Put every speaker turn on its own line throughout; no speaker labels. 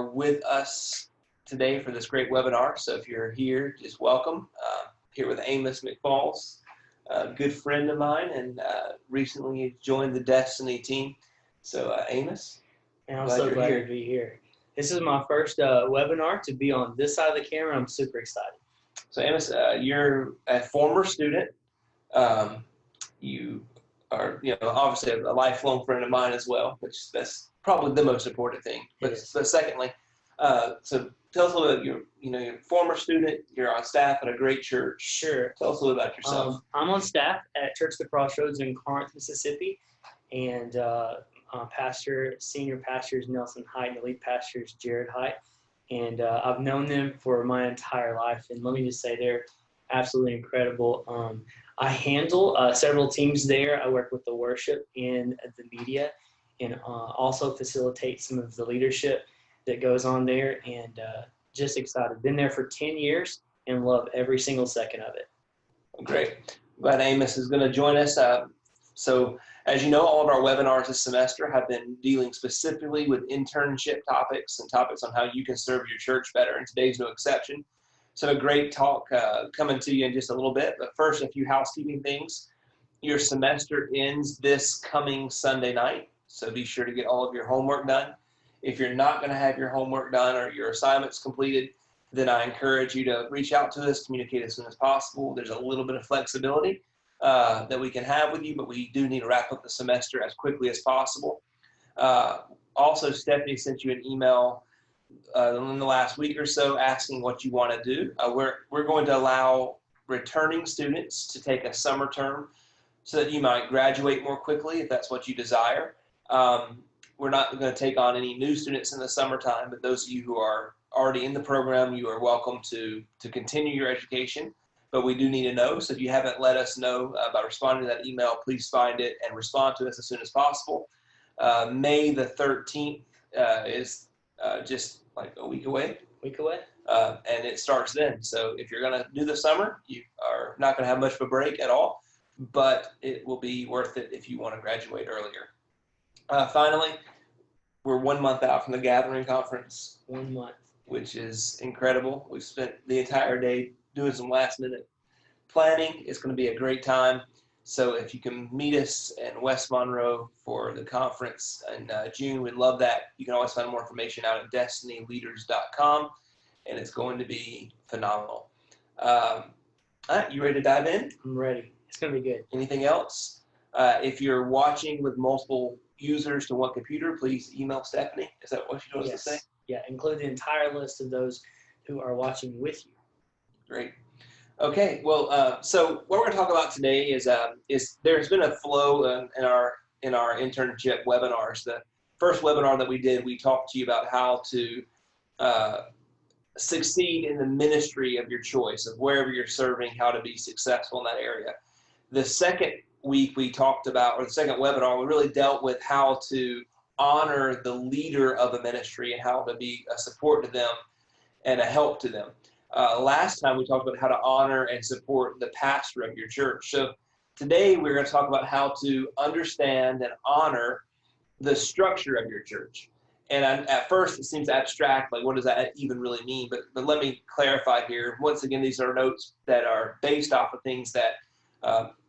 are with us today for this great webinar. So if you're here, just welcome. Here with Amos McFalls, a good friend of mine, and recently joined the Destiny team. So Amos,
and I'm so glad to be here. This is my first webinar to be on this side of the camera. I'm super excited.
So Amos, you're a former student. You are, obviously a lifelong friend of mine as well, which that's probably the most important thing. But secondly, so tell us a little bit. You're a former student. You're on staff at a great church.
Sure.
Tell us a little about yourself.
I'm on staff at Church of the Crossroads in Corinth, Mississippi, and senior pastors Nelson Height, and the lead pastors Jared Height, and I've known them for my entire life. And let me just say, they're absolutely incredible. I handle several teams there. I work with the worship and the media, and also facilitate some of the leadership that goes on there, and just excited. Been there for 10 years and love every single second of it.
Great. Glad Amos is going to join us. So as you know, all of our webinars this semester have been dealing specifically with internship topics and topics on how you can serve your church better, and today's no exception. So a great talk coming to you in just a little bit, but first a few housekeeping things. Your semester ends this coming Sunday night, so be sure to get all of your homework done. If you're not going to have your homework done or your assignments completed, then I encourage you to reach out to us, communicate as soon as possible. There's a little bit of flexibility that we can have with you, but we do need to wrap up the semester as quickly as possible. Also, Stephanie sent you an email in the last week or so asking what you want to do. We're going to allow returning students to take a summer term so that you might graduate more quickly if that's what you desire. We're not going to take on any new students in the summertime, but those of you who are already in the program, you are welcome to continue your education. But we do need to know, so if you haven't let us know by responding to that email, please find it and respond to us as soon as possible. May the 13th is just like a week away. And it starts then. So if you're going to do the summer, you are not going to have much of a break at all, but it will be worth it if you want to graduate earlier. Finally, we're 1 month out from the Gathering Conference.
1 month.
Which is incredible. We spent the entire day doing some last-minute planning. It's going to be a great time. So if you can meet us in West Monroe for the conference in June, we'd love that. You can always find more information out at destinyleaders.com, and it's going to be phenomenal. All right, you ready to dive in?
I'm ready. It's going to be good.
Anything else? If you're watching with multiple users to one computer, please email Stephanie. Is that what you want us to say?
Yeah, include the entire list of those who are watching with you.
Great. Okay, well, so what we're going to talk about today is there's been a flow in our internship webinars. The first webinar that we did, we talked to you about how to succeed in the ministry of your choice, of wherever you're serving, how to be successful in that area. The second week we talked about, or the second webinar, we really dealt with how to honor the leader of a ministry and how to be a support to them and a help to them. Last time we talked about how to honor and support the pastor of your church. So today we're going to talk about how to understand and honor the structure of your church. And at first it seems abstract, like what does that even really mean? But let me clarify here. Once again, these are notes that are based off of things that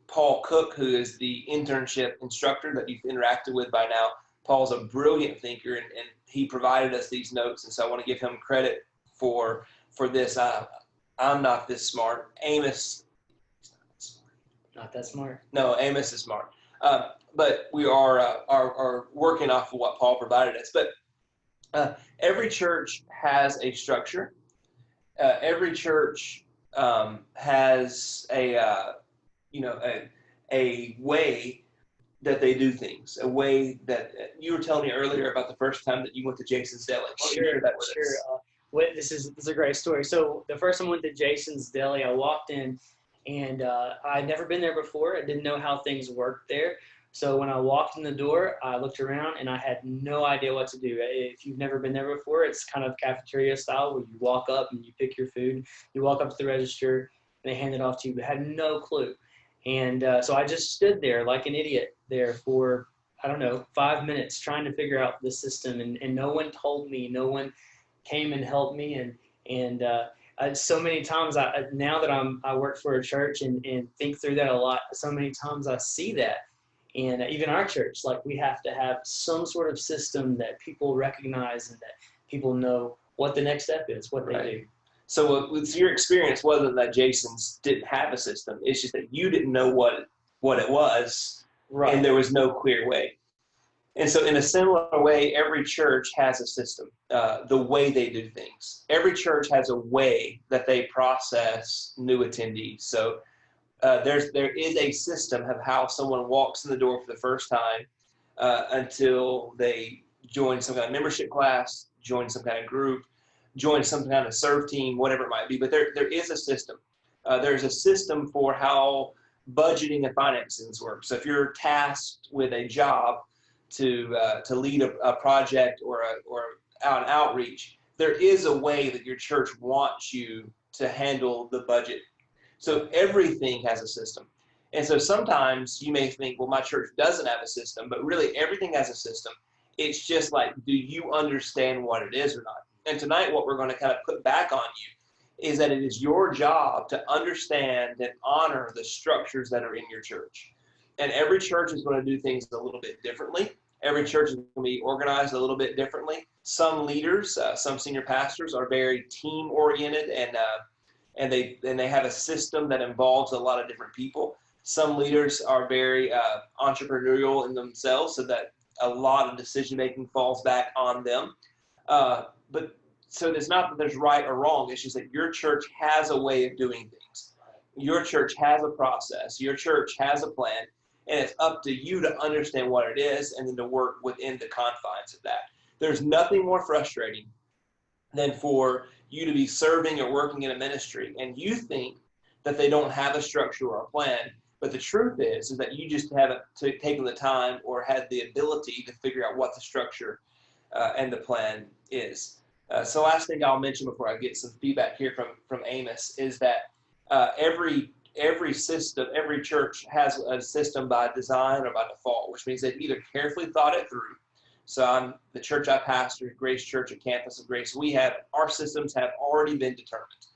Paul Cook, who is the internship instructor that you've interacted with by now, Paul's a brilliant thinker, and he provided us these notes, and so I want to give him credit for this. I'm not this smart. Amos,
not that smart.
No, Amos is smart. But we are working off of what Paul provided us. But every church has a structure. Every church has a way that they do things, a way that you were telling me earlier about the first time that you went to Jason's Deli.
Sure. This is a great story. So the first time I went to Jason's Deli, I walked in, and I'd never been there before. I didn't know how things worked there. So when I walked in the door, I looked around, and I had no idea what to do. If you've never been there before, it's kind of cafeteria style where you walk up and you pick your food. You walk up to the register, and they hand it off to you, but had no clue. And so I just stood there like an idiot there for, 5 minutes trying to figure out the system. And no one told me, no one came and helped me, and so many times now that I work for a church and think through that a lot. So many times I see that, and even our church, like we have to have some sort of system that people recognize and that people know what the next step is, what they do.
So with your experience, wasn't that Jason's didn't have a system? It's just that you didn't know what it was,
Right.
and there was no clear way. And so in a similar way, every church has a system, the way they do things. Every church has a way that they process new attendees. So there is a system of how someone walks in the door for the first time until they join some kind of membership class, join some kind of group, join some kind of serve team, whatever it might be. But there is a system. There's a system for how budgeting and finances work. So if you're tasked with a job to lead a project or an outreach, there is a way that your church wants you to handle the budget. So everything has a system. And so sometimes you may think, well, my church doesn't have a system, but really everything has a system. It's just like, do you understand what it is or not? And tonight what we're going to kind of put back on you is that it is your job to understand and honor the structures that are in your church. And every church is going to do things a little bit differently. Every church is going to be organized a little bit differently. Some leaders, some senior pastors are very team-oriented, and they have a system that involves a lot of different people. Some leaders are very entrepreneurial in themselves, so that a lot of decision-making falls back on them. But so it's not that there's right or wrong. It's just that your church has a way of doing things. Your church has a process. Your church has a plan. And it's up to you to understand what it is and then to work within the confines of that. There's nothing more frustrating than for you to be serving or working in a ministry and you think that they don't have a structure or a plan. But the truth is that you just haven't taken the time or had the ability to figure out what the structure and the plan is. So last thing I'll mention before I get some feedback here from Amos is that every system, every church has a system by design or by default, which means they've either carefully thought it through. So the church I pastor, Grace Church at Campus of Grace, our systems have already been determined.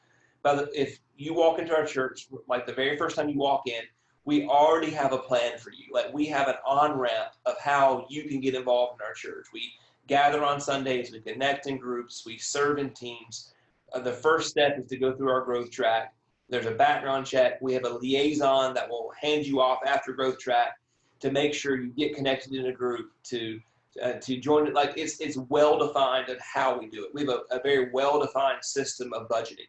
But if you walk into our church, like the very first time you walk in, we already have a plan for you. Like we have an on-ramp of how you can get involved in our church. We gather on Sundays, we connect in groups, we serve in teams. The first step is to go through our growth track. There's a background check. We have a liaison that will hand you off after growth track to make sure you get connected in a group to join it. Like it's well defined on how we do it. We have a very well defined system of budgeting.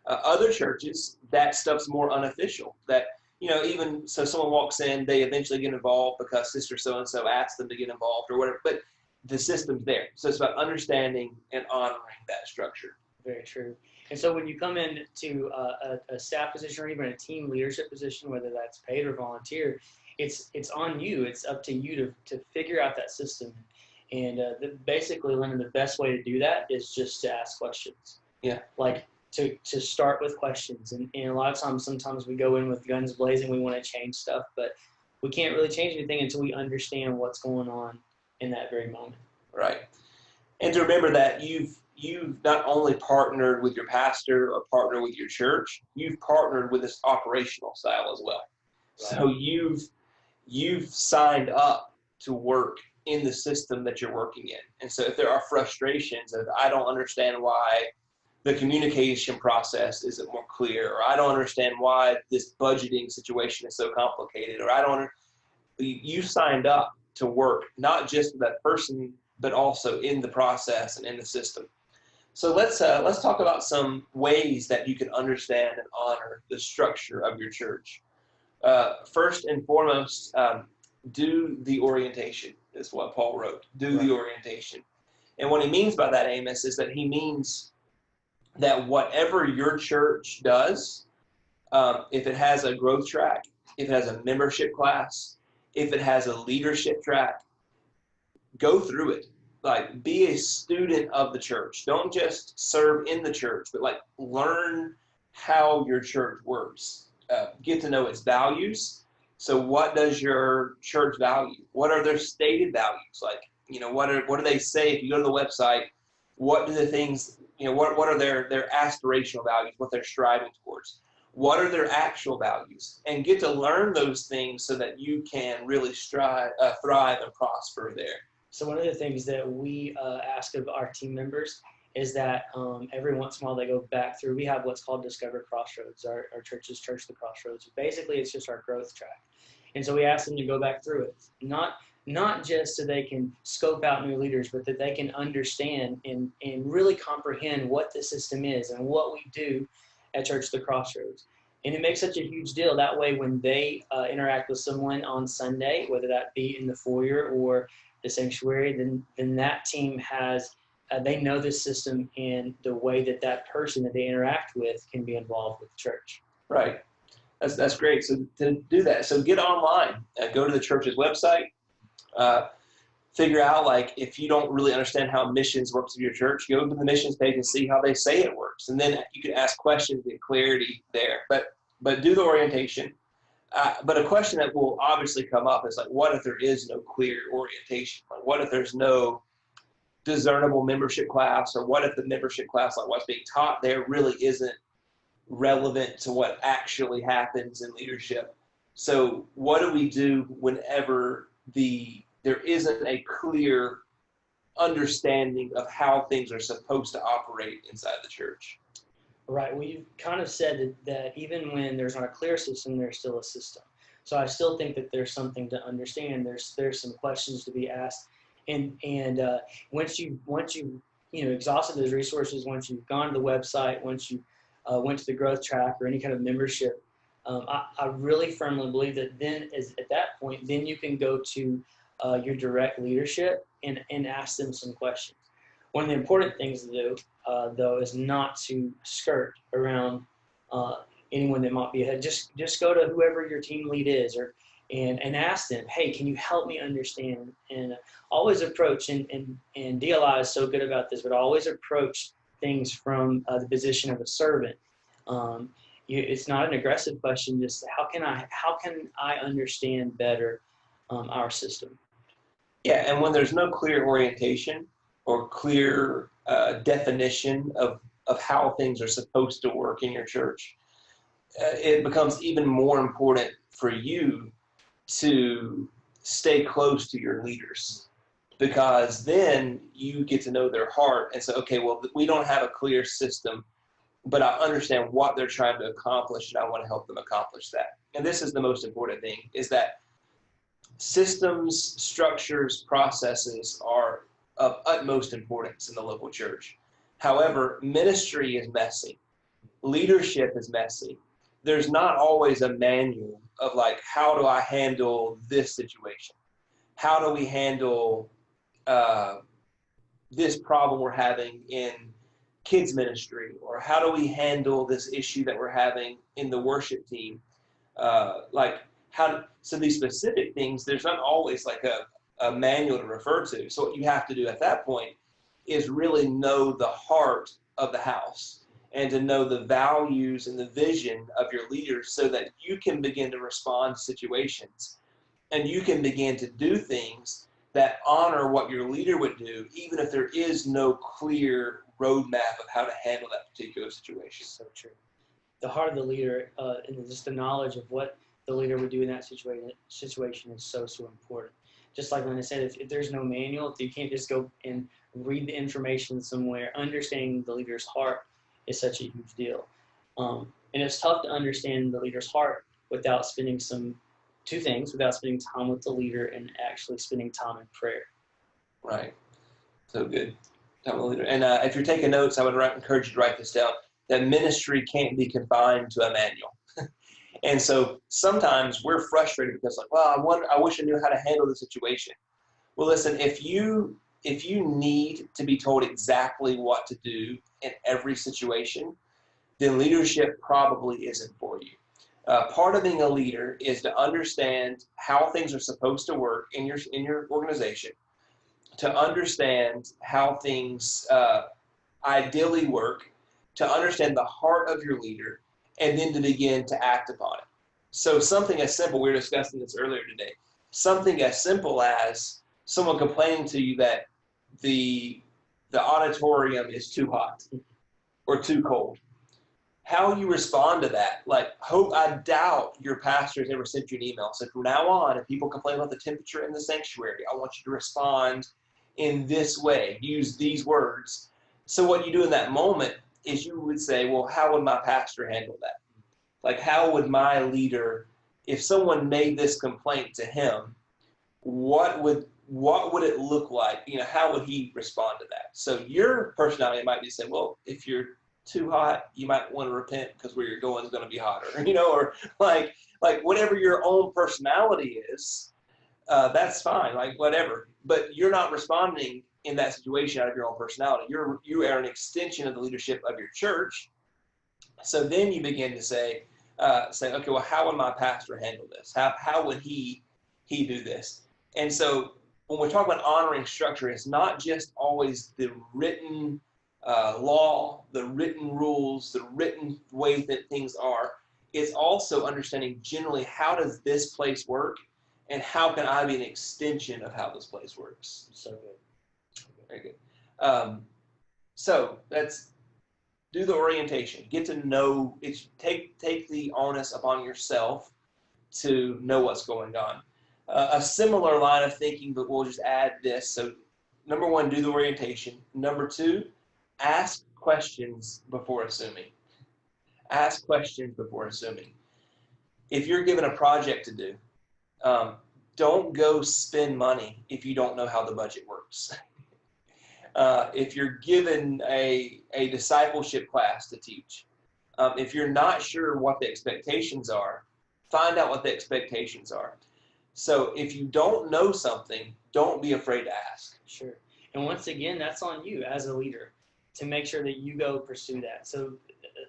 Other churches, that stuff's more unofficial. That even so, someone walks in, they eventually get involved because Sister so and so asked them to get involved or whatever. But the system's there, so it's about understanding and honoring that structure.
Very true. And so when you come into a staff position or even a team leadership position, whether that's paid or volunteer, it's on you. It's up to you to figure out that system. And basically, Lennon, the best way to do that is just to ask questions.
Yeah.
Like to start with questions. And a lot of times, sometimes we go in with guns blazing. We want to change stuff, but we can't really change anything until we understand what's going on in that very moment.
Right. And to remember that you've not only partnered with your pastor or partnered with your church, you've partnered with this operational style as well. Right. So you've signed up to work in the system that you're working in. And so if there are frustrations of, I don't understand why the communication process isn't more clear, or I don't understand why this budgeting situation is so complicated, or you signed up to work, not just with that person, but also in the process and in the system. So let's talk about some ways that you can understand and honor the structure of your church. First and foremost, do the orientation is what Paul wrote. Do the orientation. And what he means by that, Amos, is that he means that whatever your church does, if it has a growth track, if it has a membership class, if it has a leadership track, go through it. Like, be a student of the church. Don't just serve in the church, but like learn how your church works. Get to know its values. So what does your church value? What are their stated values? Like, what do they say? If you go to the website, What do the things, what are their aspirational values, what they're striving towards? What are their actual values? And get to learn those things so that you can really thrive and prosper there.
So one of the things that we ask of our team members is that every once in a while they go back through. We have what's called Discover Crossroads, our church's Church of the Crossroads. Basically, it's just our growth track. And so we ask them to go back through it, not just so they can scope out new leaders, but that they can understand and really comprehend what the system is and what we do at Church of the Crossroads. And it makes such a huge deal. That way, when they interact with someone on Sunday, whether that be in the foyer or the sanctuary, then that team has, they know the system and the way that person that they interact with can be involved with the church.
Right. That's great. So to do that, so get online, go to the church's website, figure out, like, if you don't really understand how missions works in your church, go to the missions page and see how they say it works. And then you can ask questions, get clarity there. But do the orientation. But a question that will obviously come up is, like, what if there is no clear orientation? Like, what if there's no discernible membership class? Or what if the membership class, like what's being taught there, really isn't relevant to what actually happens in leadership? So what do we do whenever there isn't a clear understanding of how things are supposed to operate inside the church?
Right. Well, you've kind of said that even when there's not a clear system, there's still a system. So I still think that there's something to understand. There's some questions to be asked, and once you exhausted those resources, once you've gone to the website, once you went to the growth track or any kind of membership, I really firmly believe that then at that point, then you can go to your direct leadership and ask them some questions. One of the important things to do, though, is not to skirt around anyone that might be ahead. Just go to whoever your team lead is, and ask them, hey, can you help me understand? And always approach, and DLI is so good about this, but always approach things from the position of a servant. It's not an aggressive question. Just how can I understand better our system?
Yeah, and when there's no clear orientation or clear definition of how things are supposed to work in your church, it becomes even more important for you to stay close to your leaders, because then you get to know their heart and say, okay, well, we don't have a clear system, but I understand what they're trying to accomplish, and I want to help them accomplish that. And this is the most important thing, is that systems, structures, processes are of utmost importance in the local church. However, ministry is messy. Leadership is messy. There's not always a manual of, like, how do I handle this situation? How do we handle this problem we're having in kids ministry? Or how do we handle this issue that we're having in the worship team? So these specific things, there's not always like a manual to refer to. So what you have to do at that point is really know the heart of the house and to know the values and the vision of your leaders, so that you can begin to respond to situations and you can begin to do things that honor what your leader would do, even if there is no clear roadmap of how to handle that particular situation.
So true. The heart of the leader and just the knowledge of what the leader would do in that situation is so important. Just like when I said, if there's no manual, if you can't just go and read the information somewhere, understanding the leader's heart is such a huge deal. And it's tough to understand the leader's heart without spending without spending time with the leader and actually spending time in prayer.
Right. So good. Time with the leader. And if you're taking notes, I would encourage you to write this down, that ministry can't be confined to a manual. And so sometimes we're frustrated because, like, well, I wish I knew how to handle the situation. Well, listen, if you need to be told exactly what to do in every situation, then leadership probably isn't for you. Part of being a leader is to understand how things are supposed to work in your organization, to understand how things ideally work, to understand the heart of your leader, and then to begin to act upon it. So something as simple, we were discussing this earlier today, something as simple as someone complaining to you that the the auditorium is too hot or too cold. How you respond to that, like, I doubt your pastor has ever sent you an email. So from now on, if people complain about the temperature in the sanctuary, I want you to respond in this way, use these words. So what you do in that moment is you would say, well, how would my pastor handle that? Like, how would my leader, if someone made this complaint to him, what would it look like? You know, how would he respond to that? So your personality might be saying, well, if you're too hot, you might want to repent because where you're going is going to be hotter, you know, or like whatever your own personality is, that's fine, like whatever. But you're not responding in that situation out of your own personality. You are an extension of the leadership of your church. So then you begin to say, okay, well, how would my pastor handle this? How would he do this? And so when we're talking about honoring structure, it's not just always the written law, the written rules, the written ways that things are. It's also understanding generally, how does this place work, and how can I be an extension of how this place works?
So good.
Very good. So let's do the orientation. Get to know. Take the onus upon yourself to know what's going on. A similar line of thinking, but we'll just add this. So number one, do the orientation. Number two, ask questions before assuming. Ask questions before assuming. If you're given a project to do, don't go spend money if you don't know how the budget works. If you're given a discipleship class to teach, if you're not sure what the expectations are, find out what the expectations are. So if you don't know something, don't be afraid to ask.
Sure. And once again, that's on you as a leader to make sure that you go pursue that. So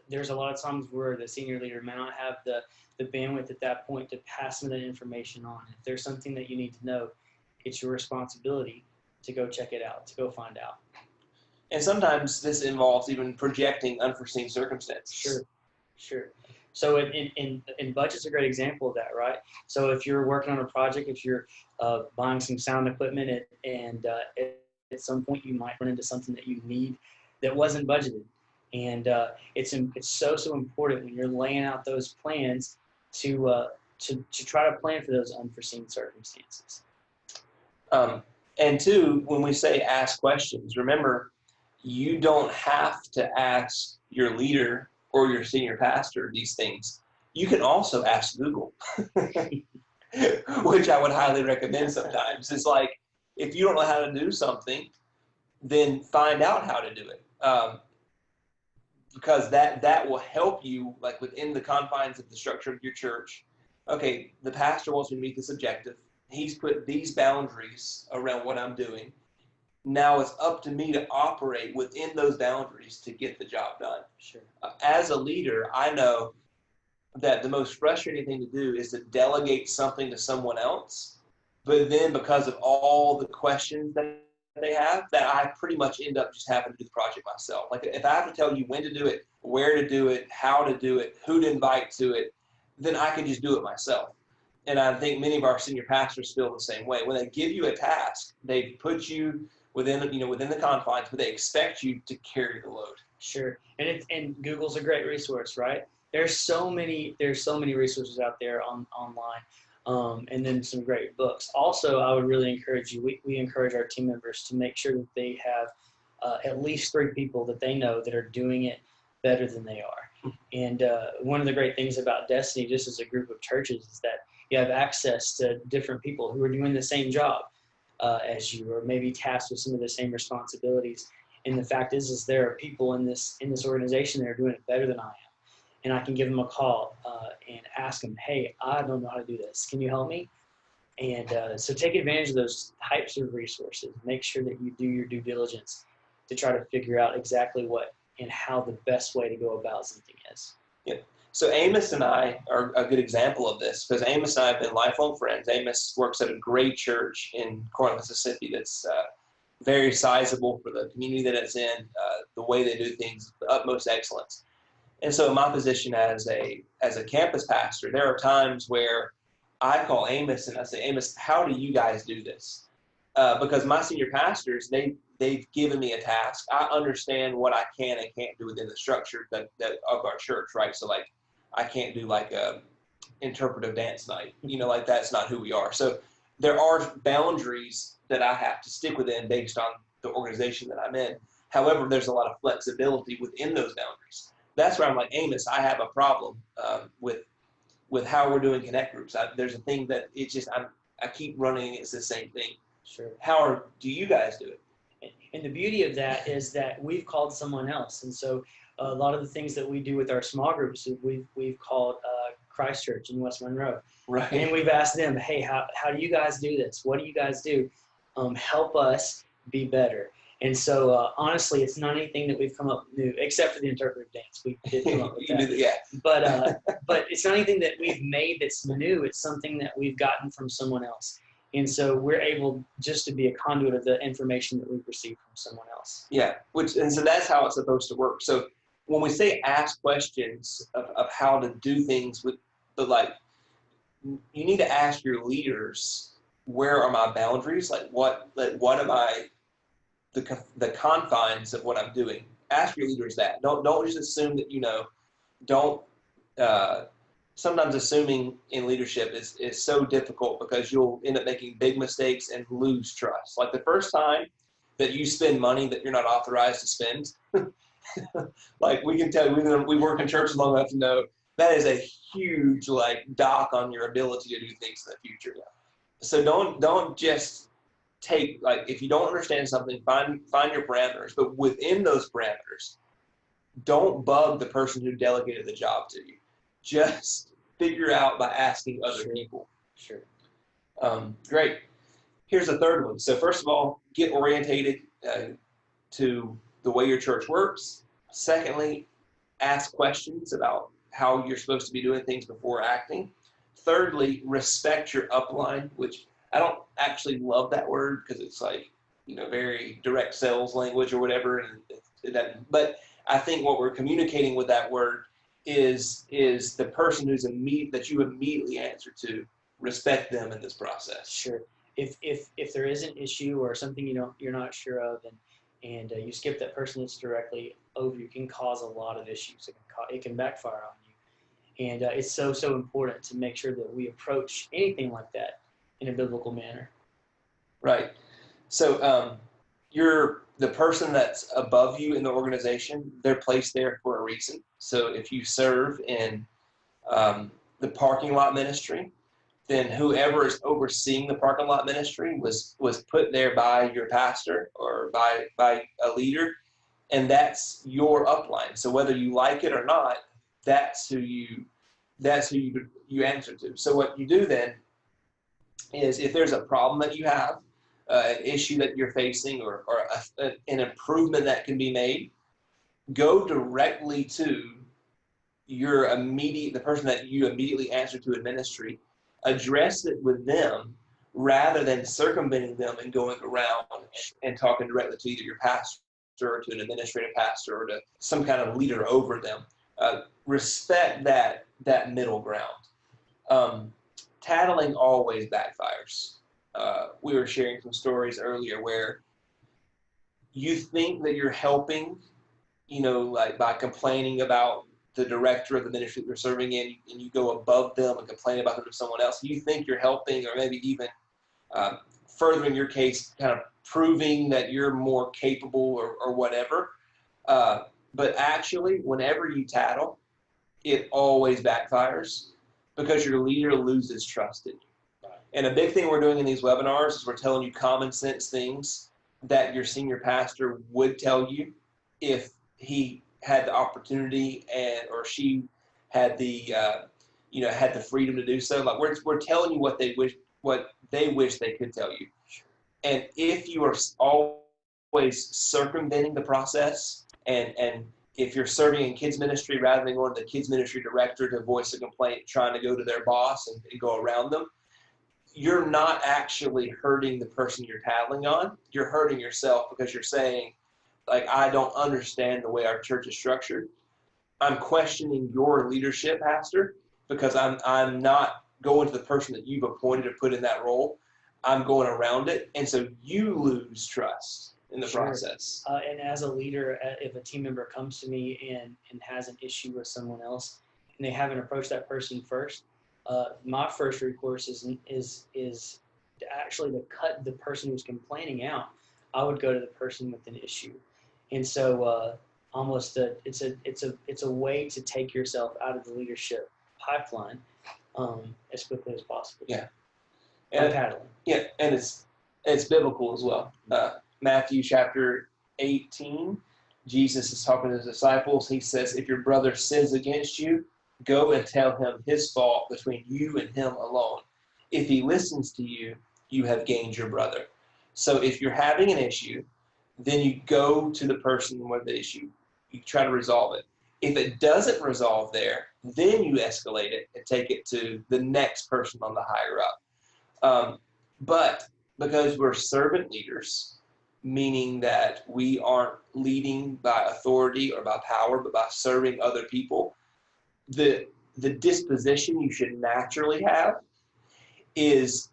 there's a lot of times where the senior leader may not have the bandwidth at that point to pass some of that information on. If there's something that you need to know, it's your responsibility to go check it out, to go find out.
And sometimes this involves even projecting unforeseen circumstances.
Sure. So in budget's a great example of that, right? So if you're working on a project, if you're buying some sound equipment and at some point you might run into something that you need that wasn't budgeted. And it's so important when you're laying out those plans to try to plan for those unforeseen circumstances.
And two, when we say ask questions, remember, you don't have to ask your leader or your senior pastor these things. You can also ask Google, which I would highly recommend sometimes. It's like, if you don't know how to do something, then find out how to do it. Because that will help you, like within the confines of the structure of your church. Okay, the pastor wants me to meet this objective. He's put these boundaries around what I'm doing. Now it's up to me to operate within those boundaries to get the job done.
Sure.
As a leader, I know that the most frustrating thing to do is to delegate something to someone else, but then because of all the questions that they have, that I pretty much end up just having to do the project myself. Like, if I have to tell you when to do it, where to do it, how to do it, who to invite to it, then I can just do it myself. And I think many of our senior pastors feel the same way. When they give you a task, they put you within the confines, but they expect you to carry the load.
Sure. And Google's a great resource, right? There's so many resources out there online, and then some great books. Also, I would really encourage you. We encourage our team members to make sure that they have at least 3 people that they know that are doing it better than they are. And one of the great things about Destiny, just as a group of churches, is that you have access to different people who are doing the same job as you, or maybe tasked with some of the same responsibilities. And the fact is there are people in this organization that are doing it better than I am. And I can give them a call and ask them, hey, I don't know how to do this. Can you help me? And so take advantage of those types of resources. Make sure that you do your due diligence to try to figure out exactly what and how the best way to go about something is.
Yeah. So Amos and I are a good example of this, because Amos and I have been lifelong friends. Amos works at a great church in Corinth, Mississippi that's very sizable for the community that it's in, the way they do things, the utmost excellence. And so in my position as a campus pastor, there are times where I call Amos and I say, Amos, how do you guys do this? Because my senior pastors, they've given me a task. I understand what I can and can't do within the structure that of our church, right? So like, I can't do like a interpretive dance night, like that's not who we are. So there are boundaries that I have to stick within based on the organization that I'm in. However, there's a lot of flexibility within those boundaries. That's where I'm like, Amos, I have a problem with how we're doing connect groups. There's a thing that it's just I keep running against the same thing.
Sure.
How do you guys do it?
And the beauty of that is that we've called someone else. And so a lot of the things that we do with our small groups, we've called Christchurch in West Monroe.
Right.
And we've asked them, hey, how do you guys do this? What do you guys do? Help us be better. And so honestly, it's not anything that we've come up new, except for the interpretive dance. We did come up with that.
Yeah.
But it's not anything that we've made that's new. It's something that we've gotten from someone else. And so we're able just to be a conduit of the information that we've received from someone else.
Yeah, and so that's how it's supposed to work. So when we say ask questions of how to do things you need to ask your leaders, where are my boundaries? Like what am I, the confines of what I'm doing? Ask your leaders that. Don't just assume that you know. Don't sometimes assuming in leadership is so difficult because you'll end up making big mistakes and lose trust. Like the first time that you spend money that you're not authorized to spend, like we can tell we work in churches long enough to know that is a huge dock on your ability to do things in the future. So don't just take, if you don't understand something, find your parameters, but within those parameters, don't bug the person who delegated the job to you. Just figure out by asking other people.
Sure.
Great. Here's a third one. So first of all, get orientated to the way your church works. Secondly, ask questions about how you're supposed to be doing things before acting. Thirdly, respect your upline, which I don't actually love that word because it's very direct sales language or whatever. But I think what we're communicating with that word is the person that you immediately answer to. Respect them in this process.
Sure. If there is an issue or something you're not sure of, and you skip that person that's directly over you, can cause a lot of issues. It can backfire on you, and it's so important to make sure that we approach anything like that in a biblical manner.
Right. So you're the person that's above you in the organization. They're placed there for a reason. So if you serve in the parking lot ministry, then whoever is overseeing the parking lot ministry was put there by your pastor or by a leader, and that's your upline. So whether you like it or not, that's who you answer to. So what you do then is, if there's a problem that you have, an issue that you're facing, or an improvement that can be made, go directly to the person that you immediately answer to in ministry. Address it with them rather than circumventing them and going around and talking directly to either your pastor or to an administrative pastor or to some kind of leader over them. Respect that middle ground. Tattling always backfires. We were sharing some stories earlier where you think that you're helping, by complaining about the director of the ministry that you're serving in, and you go above them and complain about them to someone else. You think you're helping, or maybe even furthering your case, kind of proving that you're more capable or whatever. But actually, whenever you tattle, it always backfires because your leader loses trust in you. And a big thing we're doing in these webinars is we're telling you common sense things that your senior pastor would tell you if he had the opportunity or she had the had the freedom to do so. Like we're telling you what they wish they could tell you. And if you are always circumventing the process, and if you're serving in kids ministry rather than going to the kids ministry director to voice a complaint, trying to go to their boss and go around them, you're not actually hurting the person you're tattling on. You're hurting yourself because you're saying, I don't understand the way our church is structured. I'm questioning your leadership, pastor, because I'm not going to the person that you've appointed or put in that role. I'm going around it. And so you lose trust. in the
Sure.
process.
And as a leader, if a team member comes to me and has an issue with someone else, and they haven't approached that person first, my first recourse is actually to cut the person who's complaining out. I would go to the person with an issue, and so it's a way to take yourself out of the leadership pipeline as quickly as possible.
Yeah,
By
and
paddling.
yeah, and it's biblical as well. Matthew chapter 18, Jesus is talking to his disciples. He says, if your brother sins against you, go and tell him his fault between you and him alone. If he listens to you, you have gained your brother. So if you're having an issue, then you go to the person with the issue. You try to resolve it. If it doesn't resolve there, then you escalate it and take it to the next person on the higher up. But because we're servant leaders, meaning that we aren't leading by authority or by power, but by serving other people, the disposition you should naturally have is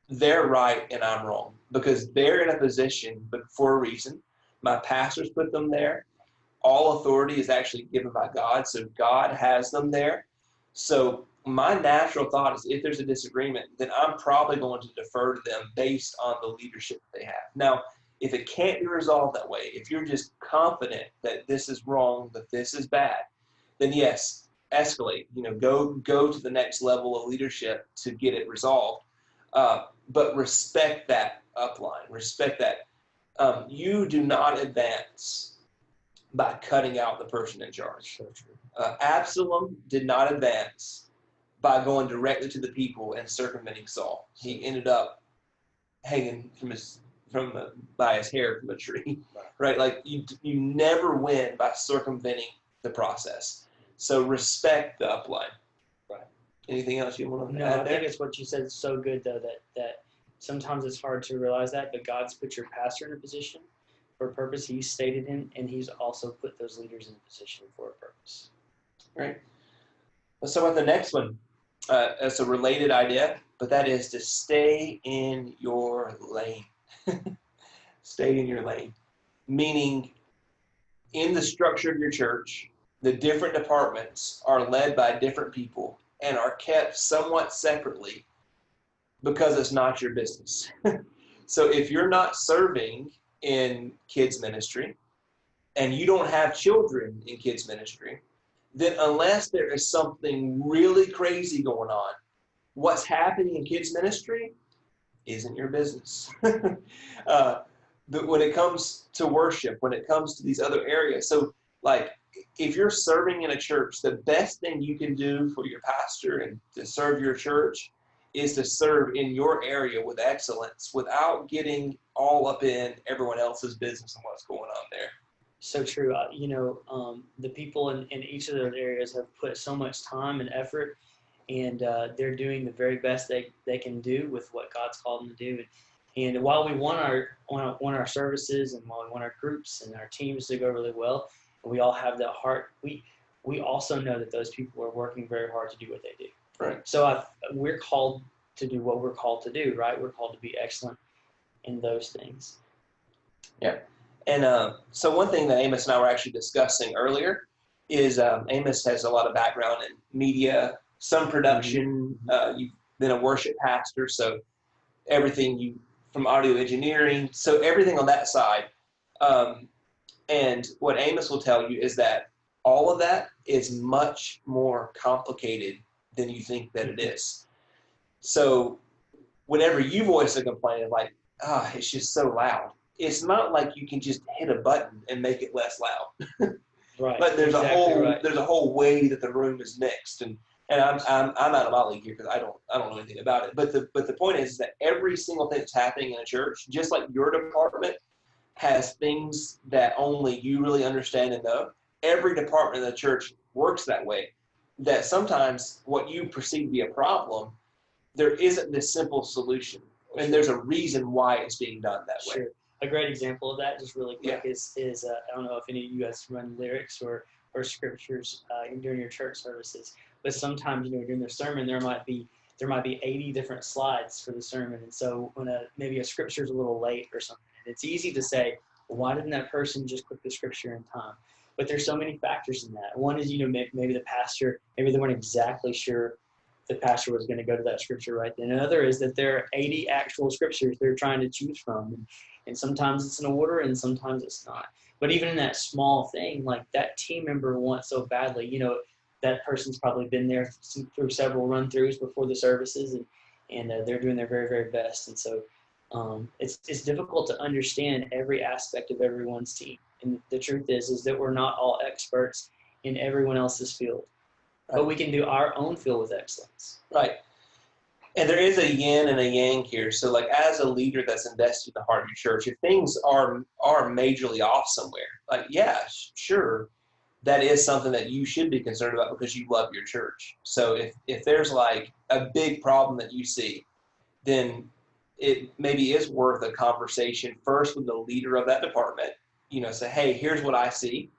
they're right and I'm wrong, because they're in a position, but for a reason. My pastors put them there. All authority is actually given by God, so God has them there. So my natural thought is, if there's a disagreement, then I'm probably going to defer to them based on the leadership that they have. Now, if it can't be resolved that way, if you're just confident that this is wrong, that this is bad, then yes, escalate. Go to the next level of leadership to get it resolved. But respect that upline. Respect that. You do not advance by cutting out the person in charge.
So true.
Absalom did not advance by going directly to the people and circumventing Saul. He ended up hanging by his hair from a tree, right? Like you never win by circumventing the process. So respect the upline.
Right.
Anything else you want to
No,
add
I
there?
think it's what you said is so good though, that sometimes it's hard to realize that, but God's put your pastor in a position for a purpose He's stated in, and He's also put those leaders in a position for a purpose.
Right. Let's talk about the next one. It's a related idea, but that is to stay in your lane. Stay in your lane. Meaning, in the structure of your church, the different departments are led by different people and are kept somewhat separately because it's not your business. So if you're not serving in kids ministry and you don't have children in kids ministry, then unless there is something really crazy going on, what's happening in kids ministry isn't your business. But when it comes to worship, when it comes to these other areas, so like if you're serving in a church, the best thing you can do for your pastor and to serve your church is to serve in your area with excellence without getting all up in everyone else's business and what's going on there.
So true. The people in each of those areas have put so much time and effort, and they're doing the very best they can do with what God's called them to do. And while we want our services, and while we want our groups and our teams to go really well, and we all have that heart, we also know that those people are working very hard to do what they do.
Right.
So we're called to do what we're called to do, right? We're called to be excellent in those things.
Yeah. And so one thing that Amos and I were actually discussing earlier is Amos has a lot of background in media, some production. You've been a worship pastor, so everything from audio engineering, so everything on that side. And what Amos will tell you is that all of that is much more complicated than you think that it is. So whenever you voice a complaint like, it's just so loud, it's not like you can just hit a button and make it less loud.
Right.
But there's
exactly
there's a whole way that the room is mixed, and I'm out of my league here because I don't know anything about it. But the point is that every single thing that's happening in a church, just like your department has things that only you really understand and know, every department of the church works that way. That sometimes what you perceive to be a problem, there isn't this simple solution, and there's a reason why it's being done that way.
Sure. A great example of that, just really quick, is I don't know if any of you guys run lyrics or scriptures during your church services, but sometimes during the sermon there might be 80 different slides for the sermon, and so when maybe a scripture is a little late or something, It's easy to say, well, why didn't that person just click the scripture in time? But there's so many factors in that. One is, maybe the pastor, maybe they weren't exactly sure the pastor was going to go to that scripture right then. Another is that there are 80 actual scriptures they're trying to choose from. And sometimes it's in order and sometimes it's not. But even in that small thing, like that team member wants so badly, that person's probably been there through several run-throughs before the services, and they're doing their very, very best. And so it's difficult to understand every aspect of everyone's team. And the truth is that we're not all experts in everyone else's field, but we can do our own field with excellence.
Right. And there is a yin and a yang here. So like as a leader that's invested in the heart of your church, if things are majorly off somewhere, like, yeah, sure, that is something that you should be concerned about because you love your church. So if there's like a big problem that you see, then it maybe is worth a conversation first with the leader of that department, say, hey, here's what I see.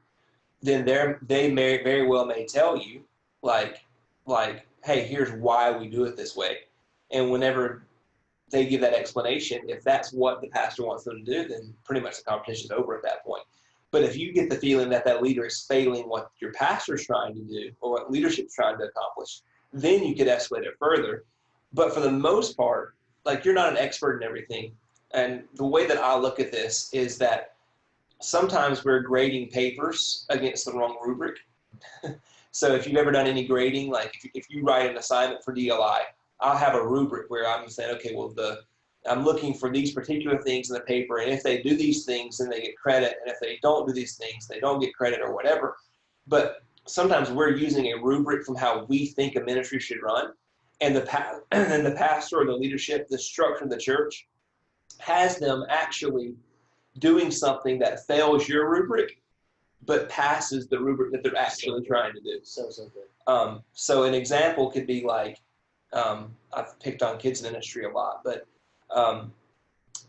Then they may very well may tell you like, hey, here's why we do it this way. And whenever they give that explanation, if that's what the pastor wants them to do, then pretty much the conversation is over at that point. But if you get the feeling that that leader is failing what your pastor is trying to do or what leadership is trying to accomplish, then you could escalate it further. But for the most part, like, you're not an expert in everything. And the way that I look at this is that sometimes we're grading papers against the wrong rubric. So if you've ever done any grading, like if you write an assignment for DLI, I'll have a rubric where I'm saying, okay, well, I'm looking for these particular things in the paper, and if they do these things, then they get credit, and if they don't do these things, they don't get credit or whatever. But sometimes we're using a rubric from how we think a ministry should run, and the pastor or the leadership, the structure of the church, has them actually doing something that fails your rubric, but passes the rubric that they're actually trying to do.
So good.
So an example could be like, I've picked on kids ministry a lot,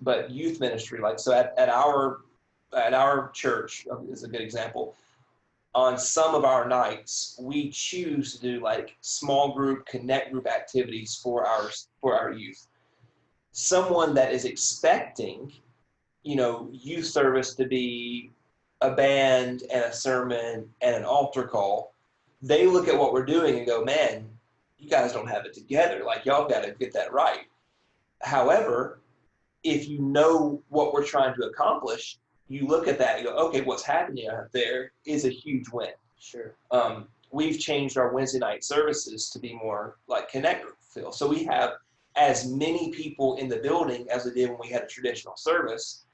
but youth ministry, like, so at our church is a good example. On some of our nights, we choose to do like small group, connect group activities for our youth. Someone that is expecting, youth service to be a band and a sermon and an altar call, they look at what we're doing and go, man, you guys don't have it together. Like, y'all got to get that right. However, if you know what we're trying to accomplish, you look at that and go, okay, what's happening out there is a huge win.
Sure.
We've changed our Wednesday night services to be more like connect group feel. So we have as many people in the building as we did when we had a traditional service,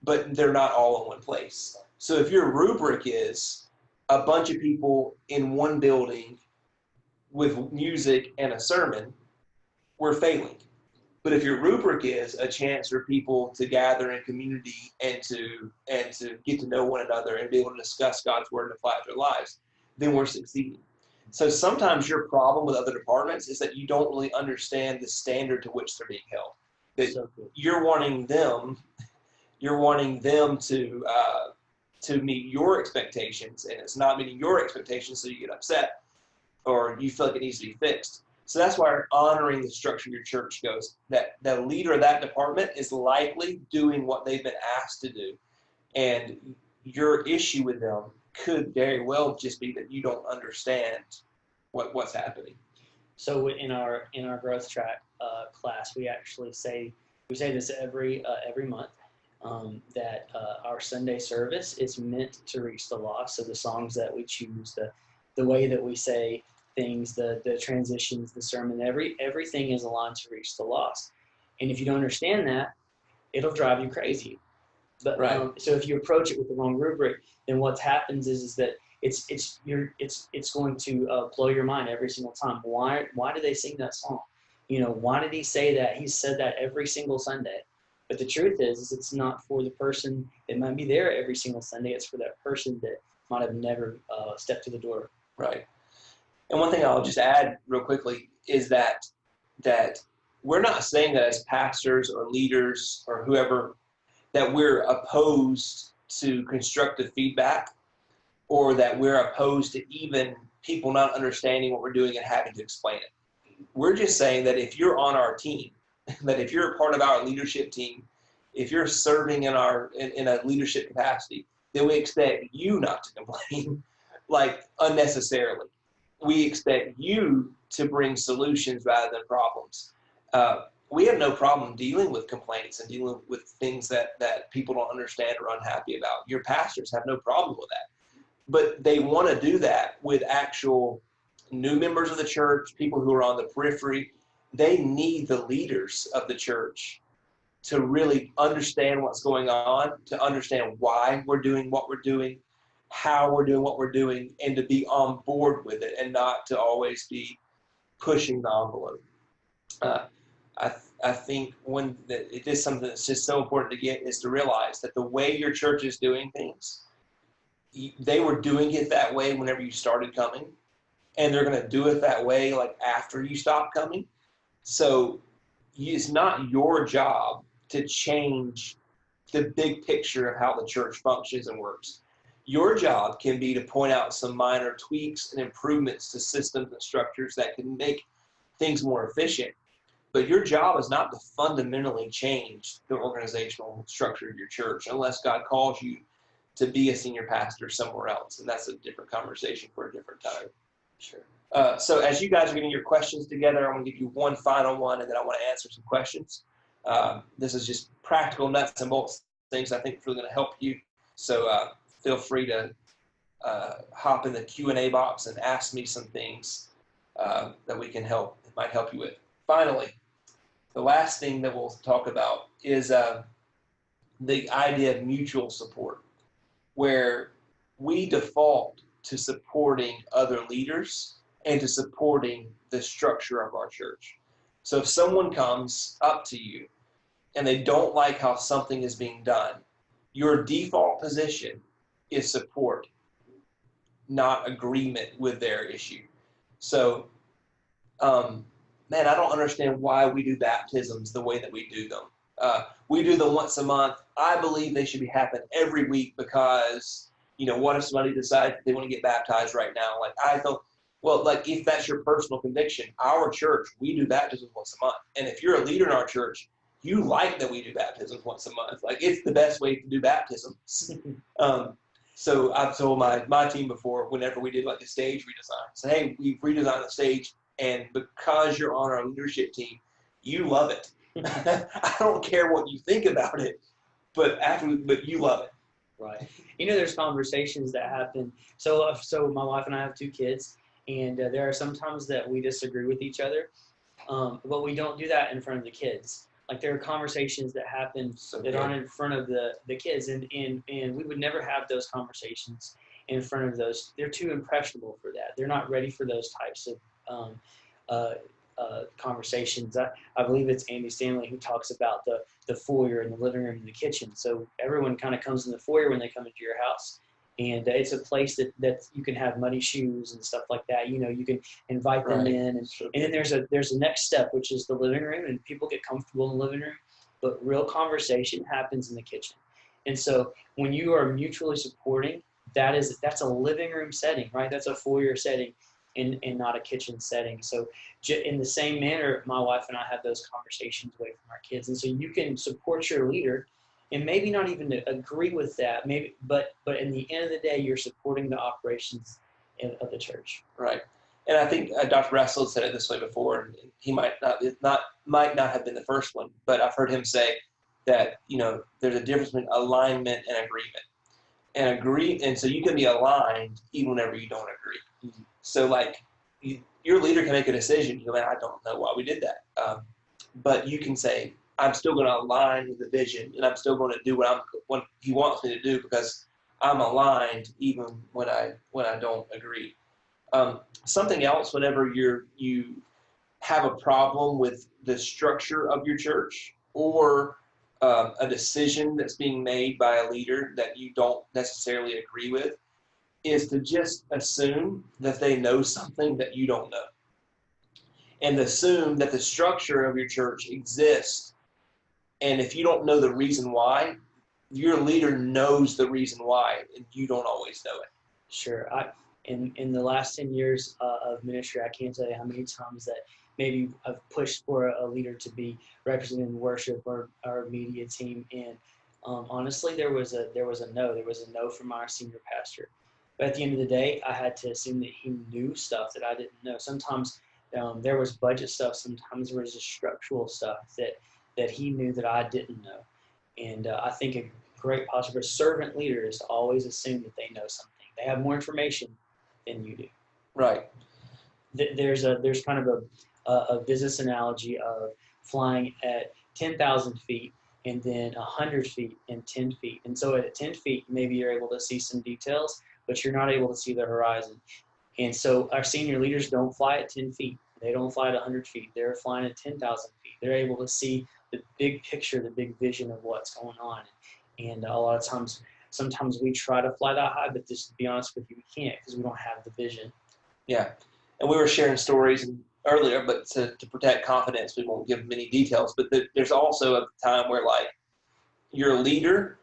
but they're not all in one place. So if your rubric is a bunch of people in one building with music and a sermon, we're failing. But if your rubric is a chance for people to gather in community and to get to know one another and be able to discuss God's word and apply it to their lives, then we're succeeding. So sometimes your problem with other departments is that you don't really understand the standard to which they're being held. That you're wanting them to meet your expectations, and it's not meeting your expectations, so you get upset or you feel like it needs to be fixed. So that's why honoring the structure of your church goes, that the leader of that department is likely doing what they've been asked to do. And your issue with them could very well just be that you don't understand what's happening.
So in our growth track class, we actually say this every month, that our Sunday service is meant to reach the lost. So the songs that we choose, the way that we say things, the transitions, the sermon, everything is aligned to reach the lost. And if you don't understand that, it'll drive you crazy. But
right.
So if you approach it with the wrong rubric, then what happens is that it's going to blow your mind every single time. Why do they sing that song? Why did he say that? He said that every single Sunday. But the truth is it's not for the person that might be there every single Sunday. It's for that person that might have never stepped to the door.
Right. And one thing I'll just add real quickly is that we're not saying that as pastors or leaders or whoever that we're opposed to constructive feedback, or that we're opposed to even people not understanding what we're doing and having to explain it. We're just saying that if you're on our team, that if you're a part of our leadership team if you're serving in a leadership capacity, then we expect you not to complain like unnecessarily. We expect you to bring solutions rather than problems. We have no problem dealing with complaints and dealing with things that people don't understand or unhappy about. Your pastors have no problem with that. But they want to do that with actual new members of the church, people who are on the periphery. They need the leaders of the church to really understand what's going on, to understand why we're doing what we're doing, how we're doing what we're doing, and to be on board with it and not to always be pushing the envelope. I think it is something that's just so important to get is to realize that the way your church is doing things, they were doing it that way whenever you started coming, and they're going to do it that way like after you stop coming. So it's not your job to change the big picture of how the church functions and works. Your job can be to point out some minor tweaks and improvements to systems and structures that can make things more efficient. But your job is not to fundamentally change the organizational structure of your church unless God calls you to be a senior pastor somewhere else. And that's a different conversation for a different time.
Sure.
So as you guys are getting your questions together, I'm going to give you one final one, and then I want to answer some questions. This is just practical nuts and bolts things I think are really going to help you. So feel free to hop in the Q&A box and ask me some things that we can help, that might help you with. Finally, the last thing that we'll talk about is the idea of mutual support, where we default to supporting other leaders and to supporting the structure of our church. So if someone comes up to you and they don't like how something is being done, your default position is support, not agreement with their issue. So, man, I don't understand why we do baptisms the way that we do them. We do them once a month. I believe they should be happening every week because, what if somebody decides they want to get baptized right now? Like, I thought, well, like, if that's your personal conviction, our church, we do baptisms once a month. And if you're a leader in our church, you like that we do baptisms once a month. Like, it's the best way to do baptisms. So I've told my team before, whenever we did like a stage redesign, say, hey, we've redesigned the stage, and because you're on our leadership team, you love it. I don't care what you think about it, but you love it.
Right. There's conversations that happen. So my wife and I have 2 kids, and there are some times that we disagree with each other, but we don't do that in front of the kids. Like, there are conversations that happen that aren't in front of the kids, and we would never have those conversations in front of those. They're too impressionable for that. They're not ready for those types of conversations. I believe it's Andy Stanley who talks about the foyer and the living room and the kitchen. So everyone kind of comes in the foyer when they come into your house, and it's a place that you can have muddy shoes and stuff like that. You can invite them in, and then there's a next step, which is the living room, and people get comfortable in the living room, but real conversation happens in the kitchen. And so when you are mutually supporting, that's a living room setting, right? That's a foyer setting. And not a kitchen setting. So in the same manner, my wife and I have those conversations away from our kids. And so you can support your leader and maybe not even agree with that, but in the end of the day, you're supporting the operations of the church.
Right. And I think Dr. Russell said it this way before, and he might not have been the first one, but I've heard him say that, there's a difference between alignment and agreement. And so you can be aligned even whenever you don't agree. Mm-hmm. So, like, your leader can make a decision. You go, man, I don't know why we did that. But you can say, I'm still going to align with the vision, and I'm still going to do what he wants me to do because I'm aligned even when I don't agree. Something else, whenever you have a problem with the structure of your church or a decision that's being made by a leader that you don't necessarily agree with, is to just assume that they know something that you don't know. And assume that the structure of your church exists. And if you don't know the reason why, your leader knows the reason why, and you don't always know it.
Sure. In the last 10 years of ministry, I can't tell you how many times that maybe I've pushed for a leader to be represented in worship or our media team. And honestly, there was a no from our senior pastor. But at the end of the day, I had to assume that he knew stuff that I didn't know. Sometimes there was budget stuff. Sometimes there was just structural stuff that he knew that I didn't know. And I think a great posture for a servant leader is to always assume that they know something. They have more information than you do.
Right.
There's kind of a business analogy of flying at 10,000 feet and then 100 feet and 10 feet. And so at 10 feet, maybe you're able to see some details, but you're not able to see the horizon. And so our senior leaders don't fly at 10 feet. They don't fly at 100 feet. They're flying at 10,000 feet. They're able to see the big picture, the big vision of what's going on. And a lot of times, sometimes we try to fly that high, but just to be honest with you, we can't because we don't have the vision.
Yeah. And we were sharing stories earlier, but to protect confidence, we won't give many details. But there's also a time where, like, your leader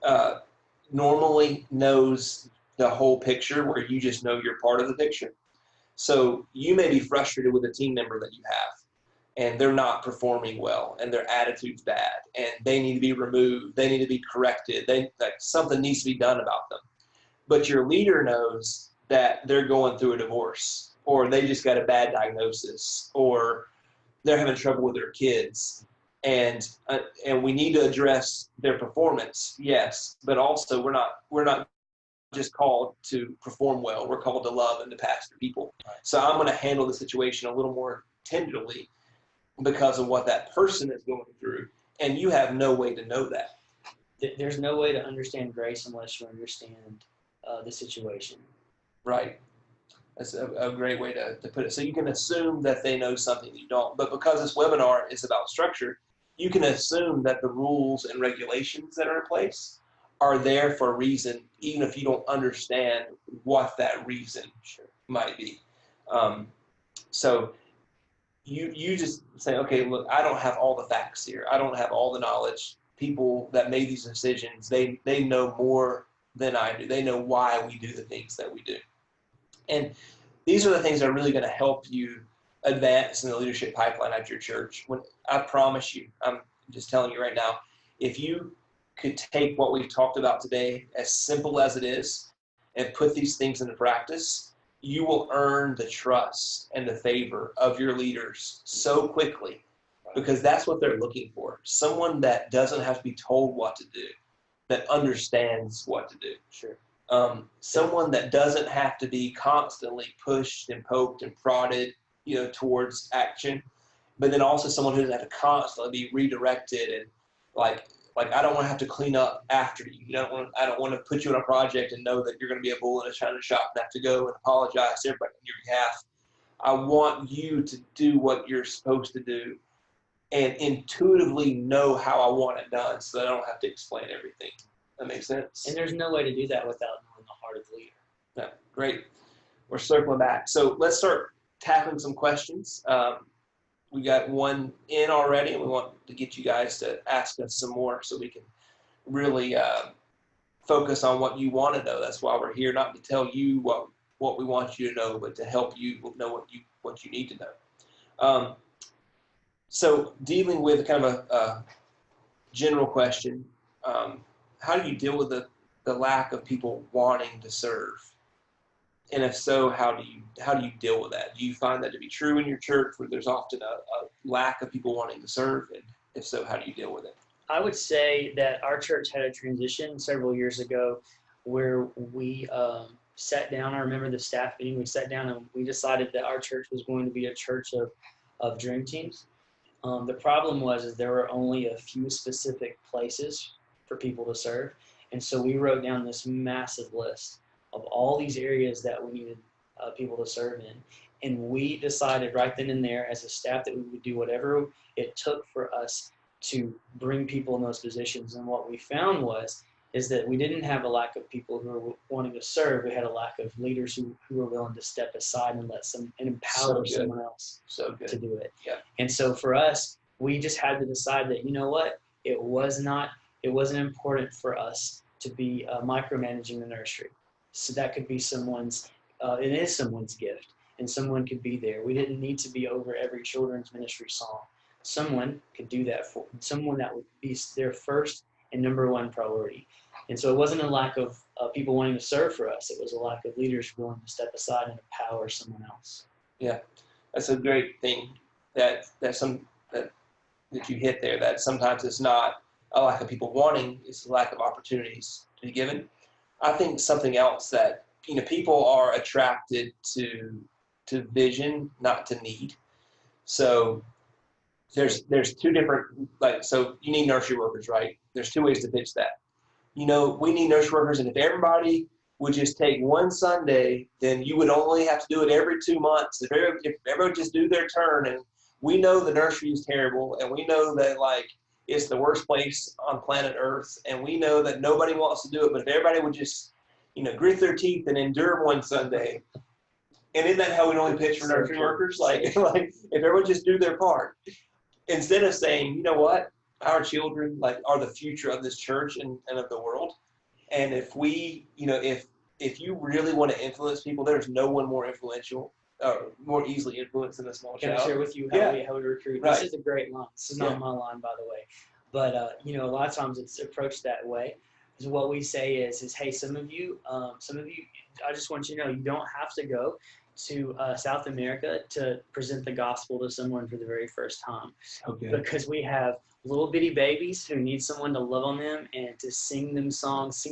normally knows the whole picture where you just know you're part of the picture. So you may be frustrated with a team member that you have, and they're not performing well, and their attitude's bad, and they need to be removed. They need to be corrected. Something needs to be done about them. But your leader knows that they're going through a divorce, or they just got a bad diagnosis, or they're having trouble with their kids, and we need to address their performance, yes, but also we're not just called to perform well. We're called to love and to pastor people. So I'm going to handle the situation a little more tenderly because of what that person is going through, and you have no way to know that.
There's no way to understand grace unless you understand the situation.
Right. That's a great way to put it. So you can assume that they know something you don't, but because this webinar is about structure, you can assume that the rules and regulations that are in place are there for a reason, even if you don't understand what that reason might be. So you just say, okay, look, I don't have all the facts here. I don't have all the knowledge. People that made these decisions, they know more than I do. They know why we do the things that we do. And these are the things that are really going to help you advance in the leadership pipeline at your church. When I promise you, I'm just telling you right now, if you could take what we've talked about today, as simple as it is, and put these things into practice, you will earn the trust and the favor of your leaders so quickly, because that's what they're looking for. Someone that doesn't have to be told what to do, that understands what to do.
Sure.
Someone that doesn't have to be constantly pushed and poked and prodded, towards action, but then also someone who doesn't have to constantly be redirected and like I don't want to have to clean up after you. I don't want to put you on a project and know that you're going to be a bull in a china shop and have to go and apologize to everybody on your behalf. I want you to do what you're supposed to do and intuitively know how I want it done, so that I don't have to explain everything. That makes sense?
And there's no way to do that without knowing the heart of the leader.
Yeah, great. We're circling back. So let's start tackling some questions. We got one in already, and we want to get you guys to ask us some more so we can really focus on what you want to know. That's why we're here, not to tell you what we want you to know, but to help you know what you need to know. So dealing with kind of a general question, how do you deal with the lack of people wanting to serve? And if so, how do you deal with that? Do you find that to be true in your church, where there's often a lack of people wanting to serve? And if so, how do you deal with it?
I would say that our church had a transition several years ago where we sat down. I remember the staff meeting. We sat down and we decided that our church was going to be a church of dream teams. The problem was there were only a few specific places for people to serve. And so we wrote down this massive list of all these areas that we needed people to serve in. And we decided right then and there as a staff that we would do whatever it took for us to bring people in those positions. And what we found is that we didn't have a lack of people who were wanting to serve. We had a lack of leaders who were willing to step aside and empower someone else to do it.
Yeah.
And so for us, we just had to decide that, you know what, it wasn't important for us to be micromanaging the nursery. So that could be someone's it is someone's gift, and someone could be there. We didn't need to be over every children's ministry song. Someone could do that for someone that would be their first and number one priority. And so it wasn't a lack of people wanting to serve for us. It was a lack of leaders willing to step aside and empower someone else.
Yeah, that's a great thing that you hit there. That sometimes it's not a lack of people wanting; it's a lack of opportunities to be given. I think something else that people are attracted to vision, not to need. So there's two different, so you need nursery workers, right? There's two ways to pitch that. We need nursery workers, and if everybody would just take one Sunday, then you would only have to do it every 2 months. If everyone just do their turn, and we know the nursery is terrible, and we know that it's the worst place on planet Earth, and we know that nobody wants to do it, but if everybody would just, grit their teeth and endure one Sunday, and isn't that how we normally pitch for nursery workers? If everyone just do their part, instead of saying, you know what, our children are the future of this church and of the world, and if we, if you really want to influence people, there's no one more influential, more easily influenced than a small child.
Can I share with you how we recruit?
Right.
This is a great line. This is not my line, by the way. But, a lot of times it's approached that way. Is what we say is, hey, some of you, I just want you to know, you don't have to go to South America to present the gospel to someone for the very first time. Okay. Because we have little bitty babies who need someone to love on them and to sing them songs,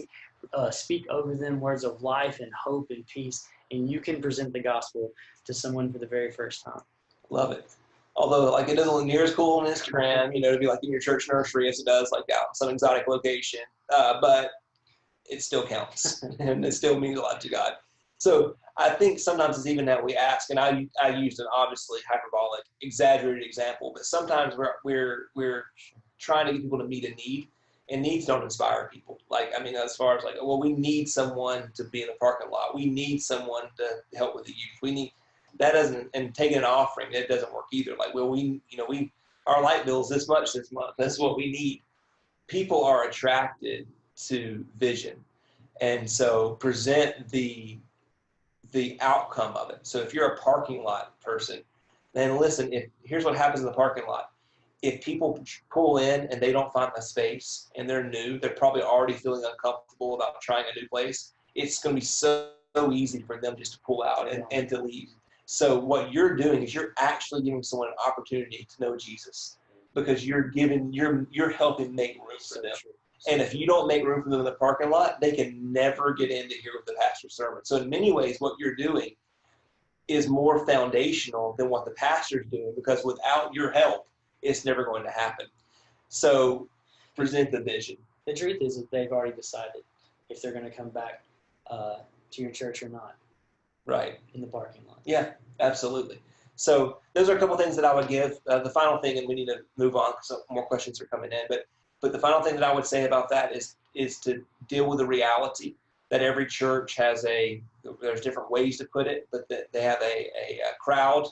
speak over them words of life and hope and peace, and you can present the gospel to someone for the very first time.
Love it. Although, it doesn't look near as cool on Instagram, to be in your church nursery as it does, out in some exotic location. But it still counts, and it still means a lot to God. So I think sometimes it's even that we ask, and I used an obviously hyperbolic, exaggerated example, but sometimes we're trying to get people to meet a need, and needs don't inspire people. As far as we need someone to be in the parking lot, we need someone to help with the youth, we need. That doesn't, and taking an offering, it doesn't work either. Our light bill's this much this month. That's what we need. People are attracted to vision, and so present the outcome of it. So if you're a parking lot person, then listen. Here's what happens in the parking lot. If people pull in and they don't find a space and they're new, they're probably already feeling uncomfortable about trying a new place. It's going to be so easy for them just to pull out and to leave. So what you're doing is you're actually giving someone an opportunity to know Jesus, because you're helping make room for them. And if you don't make room for them in the parking lot, they can never get in to hear the pastor's sermon. So in many ways, what you're doing is more foundational than what the pastor's doing, because without your help, it's never going to happen. So present the vision.
The truth is that they've already decided if they're going to come back to your church or not.
Right.
In the parking lot.
Yeah, absolutely. So those are a couple things that I would give. The final thing, and we need to move on because more questions are coming in, but the final thing that I would say about that is to deal with the reality that every church has there's different ways to put it, but that they have a crowd,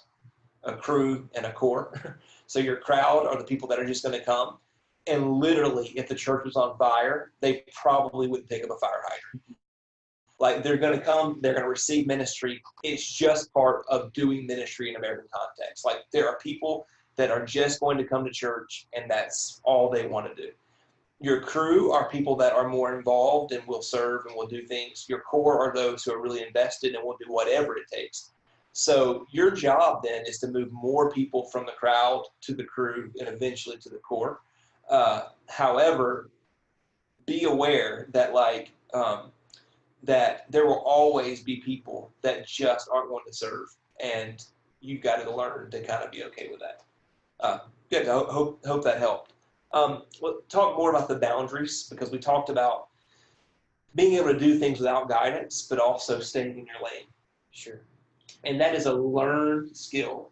a crew, and a core. So your crowd are the people that are just going to come, and literally, if the church was on fire, they probably wouldn't pick up a fire hydrant. They're going to come, they're going to receive ministry. It's just part of doing ministry in American context. There are people that are just going to come to church, and that's all they want to do. Your crew are people that are more involved and will serve and will do things. Your core are those who are really invested and will do whatever it takes. So your job then is to move more people from the crowd to the crew and eventually to the core. However, be aware that that there will always be people that just aren't going to serve, and you got to learn to kind of be okay with that. Good. I hope that helped. We'll talk more about the boundaries, because we talked about being able to do things without guidance, but also staying in your lane.
Sure.
And that is a learned skill.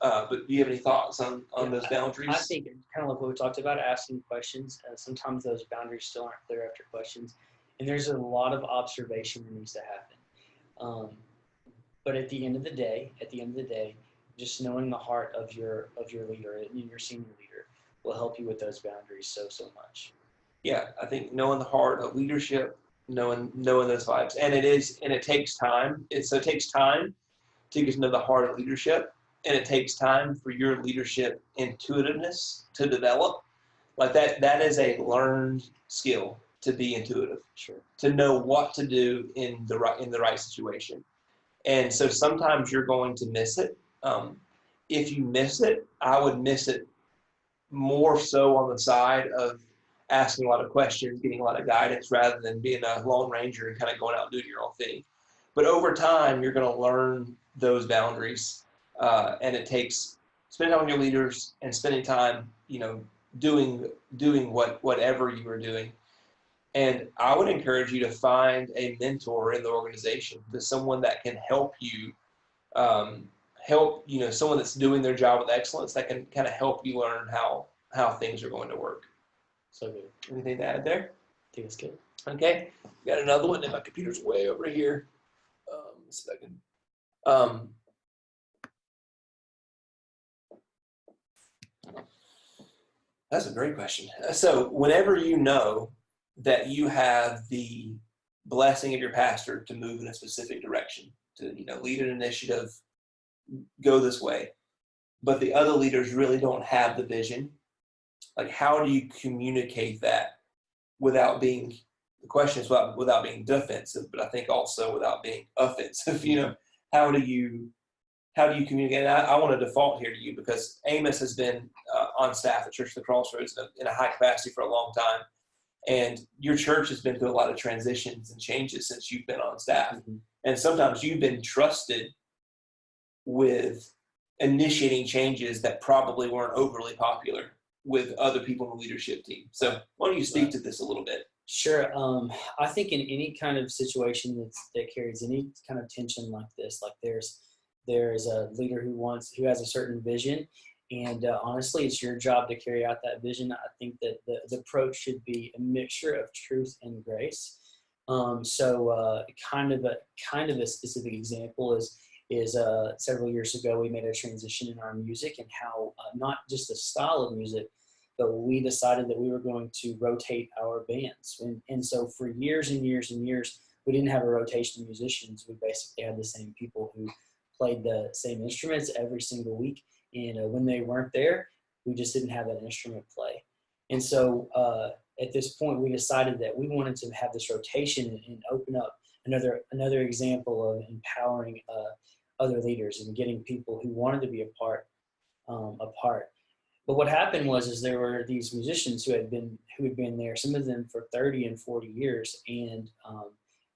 But do you have any thoughts on those boundaries?
I think kind of like what we talked about, asking questions. Sometimes those boundaries still aren't clear after questions. And there's a lot of observation that needs to happen. But at the end of the day, just knowing the heart of your leader and your senior leader will help you with those boundaries so much.
Yeah, I think knowing the heart of leadership, knowing those vibes. And it takes time. It takes time to get to know the heart of leadership, and it takes time for your leadership intuitiveness to develop. Like that is a learned skill, to be intuitive,
Sure.
to know what to do in the right situation. And so sometimes you're going to miss it. If you miss it, I would miss it more so on the side of asking a lot of questions, getting a lot of guidance, rather than being a lone ranger and kind of going out and doing your own thing. But over time, you're going to learn those boundaries, and it takes spending time with your leaders and spending time, doing whatever you are doing. And I would encourage you to find a mentor in the organization, someone that can help you, someone that's doing their job with excellence, that can kind of help you learn how things are going to work.
So good.
Anything to add there?
I think it's good.
Okay, got another one, and my computer's way over here. Let's see if I can. That's a great question. So whenever you know that you have the blessing of your pastor to move in a specific direction, to lead an initiative, go this way, but the other leaders really don't have the vision, like how do you communicate that without being, the question is without being defensive, but I think also without being offensive. How do you communicate? And I want to default here to you, because Amos has been on staff at Church of the Crossroads in a high capacity for a long time. And your church has been through a lot of transitions and changes since you've been on staff. Mm-hmm. And sometimes you've been trusted with initiating changes that probably weren't overly popular with other people in the leadership team. So why don't you speak to this a little bit?
Sure. I think in any kind of situation that carries any kind of tension like this, like there's a leader who has a certain vision, and honestly, it's your job to carry out that vision. I think that the approach should be a mixture of truth and grace. Kind of a specific example is several years ago we made a transition in our music, and how not just the style of music, but we decided that we were going to rotate our bands. And so for years and years and years, we didn't have a rotation of musicians. We basically had the same people who played the same instruments every single week. And when they weren't there, we just didn't have that instrument play. And so at this point, we decided that we wanted to have this rotation and open up another example of empowering other leaders and getting people who wanted to be a part. But what happened was there were these musicians who had been there, some of them for 30 and 40 years, and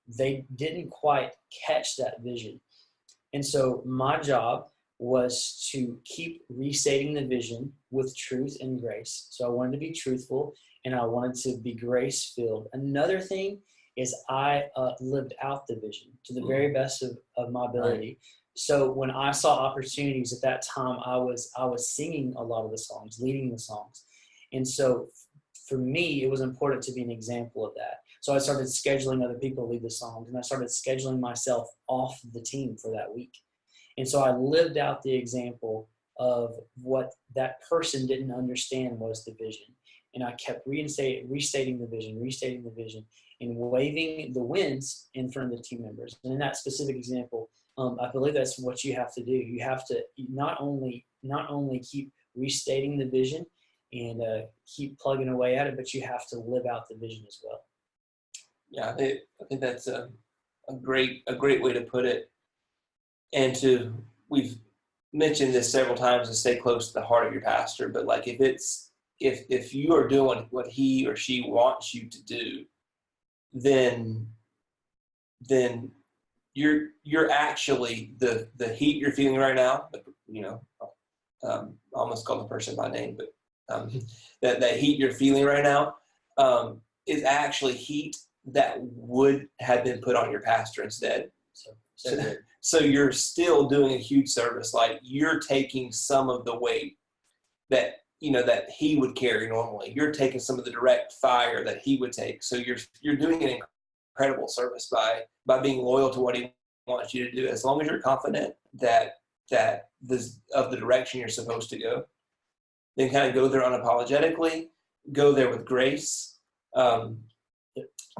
they didn't quite catch that vision. And so my job was to keep restating the vision with truth and grace. So I wanted to be truthful, and I wanted to be grace-filled. Another thing is I lived out the vision to the very best of my ability. Right. So when I saw opportunities at that time, I was singing a lot of the songs, leading the songs. And so for me, it was important to be an example of that. So I started scheduling other people to lead the songs, and I started scheduling myself off the team for that week. And so I lived out the example of what that person didn't understand was the vision. And I kept restating the vision, and waving the wins in front of the team members. And in that specific example, I believe that's what you have to do. You have to not only keep restating the vision and keep plugging away at it, but you have to live out the vision as well.
Yeah, I think that's a great way to put it. And we've mentioned this several times, to stay close to the heart of your pastor. But like if you are doing what he or she wants you to do, then you're actually the heat you're feeling right now. Almost call the person by name, but that heat you're feeling right now is actually heat that would have been put on your pastor instead. So you're still doing a huge service. Like, you're taking some of the weight that he would carry normally. You're taking some of the direct fire that he would take. So you're doing an incredible service by being loyal to what he wants you to do. As long as you're confident that of the direction you're supposed to go, then kind of go there unapologetically, go there with grace.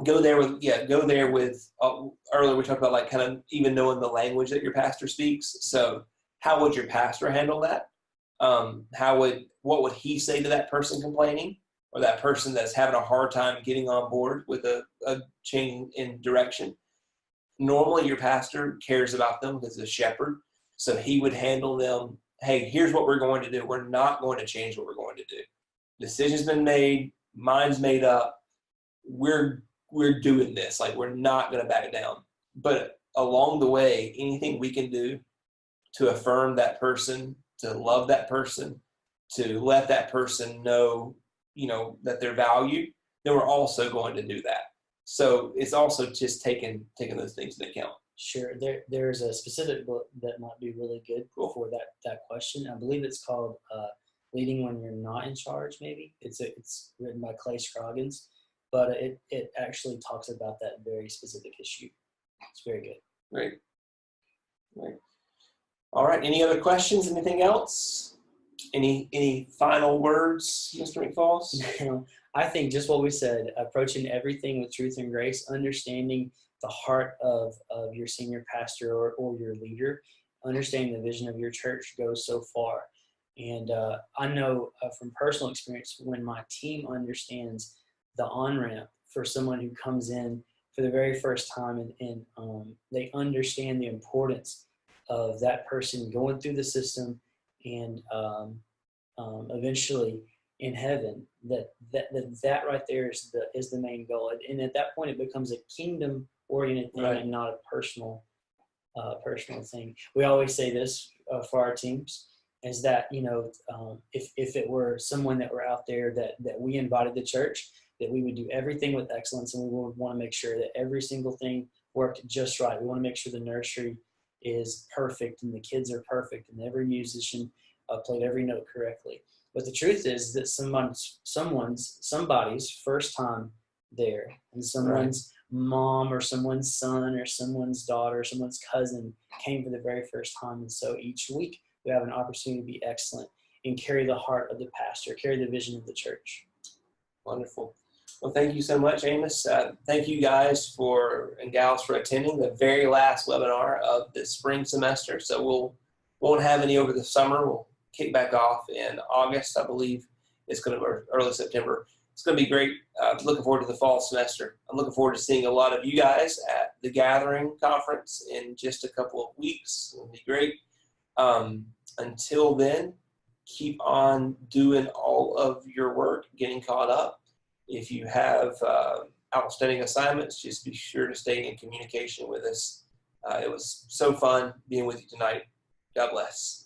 go there with earlier we talked about like kind of even knowing the language that your pastor speaks. So how would your pastor handle that? What would he say to that person complaining, or that person that's having a hard time getting on board with a change in direction? Normally your pastor cares about them because he's a shepherd. So he would handle them, hey, here's what we're going to do. We're not going to change what we're going to do. Decision's been made, mind's made up. We're doing this. Like, we're not going to back down. But along the way, anything we can do to affirm that person, to love that person, to let that person know, that they're valued, then we're also going to do that. So it's also just taking those things into account.
Sure. There's a specific book that might be really good for that question. I believe it's called Leading When You're Not in Charge, maybe. It's written by Clay Scroggins, but it actually talks about that very specific issue. It's very good.
Great. All right. Any other questions? Anything else? Any final words, Mr. McFalls?
I think just what we said, approaching everything with truth and grace, understanding the heart of your senior pastor or your leader, understanding the vision of your church goes so far. And I know from personal experience, when my team understands the on-ramp for someone who comes in for the very first time and they understand the importance of that person going through the system and eventually in heaven, that right there is the main goal. And at that point, it becomes a kingdom-oriented thing and not a personal thing. We always say this for our teams, is that, if it were someone that were out there that we invited to church, that we would do everything with excellence, and we would want to make sure that every single thing worked just right. We want to make sure the nursery is perfect and the kids are perfect and every musician played every note correctly. But the truth is that somebody's first time there, and someone's mom or someone's son or someone's daughter or someone's cousin came for the very first time. And so each week we have an opportunity to be excellent and carry the heart of the pastor, carry the vision of the church.
Wonderful. Well, thank you so much, Amos. Thank you guys and gals for attending the very last webinar of the spring semester. So won't have any over the summer. We'll kick back off in August, I believe. It's going to be early September. It's going to be great. Looking forward to the fall semester. I'm looking forward to seeing a lot of you guys at the Gathering Conference in just a couple of weeks. It'll be great. Until then, keep on doing all of your work, getting caught up. If you have outstanding assignments, just be sure to stay in communication with us. It was so fun being with you tonight. God bless.